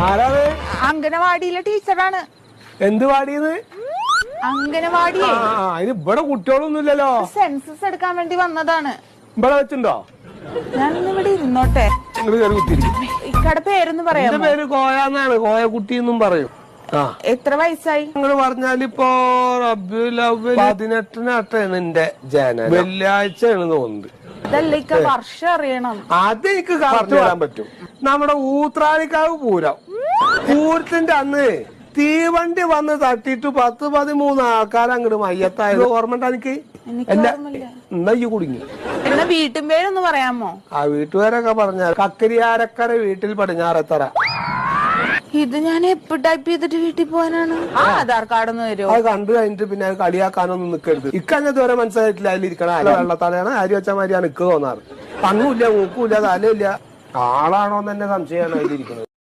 ആരാണ്? അംഗനവാടിയിലെ ടീച്ചറാണ്. എന്ത് വാടിയത്? അംഗനവാടിയെ അതിന് ഇവിടെ കുട്ടികളൊന്നുമില്ലല്ലോ. സെൻസസ് എടുക്കാൻ വേണ്ടി വന്നതാണ്. ഇവിടെ വെച്ചിണ്ടോ? ഞാൻ ഇവിടെ ഇരുന്നോട്ടെ. നിങ്ങള് കയറി കുത്തിരിക്കും. ഇക്കടെ പേരൊന്ന് പറയാം. എന്റെ പേര് കോയാന്നാണ്, കോയക്കുട്ടി എന്നും പറയും. എത്ര വയസ്സായി? നിങ്ങള് പറഞ്ഞാലിപ്പോ റബീഉൽ അവ്വൽ 18-നാണ് എന്റെ ജനനം. വെള്ളിയാഴ്ചയാണ് തോന്നുന്നത്. ഇതല്ല ഇക്ക വർഷം അറിയണം. അത് എനിക്ക് കറക്റ്റ് പറയാൻ പറ്റും. നമ്മുടെ ഊത്രാളിക്കാവ് പൂരം, പൂരത്തിന്റെ അന്ന് തീവണ്ടി വന്ന് തട്ടിട്ട് 10-13 ആൾക്കാർ അങ്ങോട്ട് മയ്യത്തായത് ഓർമ്മ ഉണ്ടോ എനിക്ക്? എന്നാ ഈ കുടുങ്ങി. എന്നാ വീട്ടും പേരൊന്ന് പറയാമോ? ആ വീട്ടുകാരൊക്കെ പറഞ്ഞ കക്കരിയാരക്കര വീട്ടിൽ പടിഞ്ഞാറത്തറ. ഇത് ഞാൻ എപ്പോ ടൈപ്പ് ചെയ്തിട്ട് വീട്ടിൽ പോകാനാണ്. ആധാർ കാർഡ് ഒന്ന് തരുമോ? അത് കണ്ടു കഴിഞ്ഞിട്ട് പിന്നെ അത് കളിയാക്കാനൊന്നും നിൽക്കരുത്. ഇക്കഞ്ഞത് വരെ മനസ്സിലായിട്ടില്ല. അതിലിരിക്കണ വെള്ളത്തലയാണ്, അരി വെച്ച മാതിരിയാണ് ഇക്ക് തോന്നാറ്. കണ്ണുമില്ല, മൂക്കുമില്ല, തലയില്ല. ആളാണോന്ന് തന്നെ സംശയമാണ് അതിലിരിക്കുന്നത്.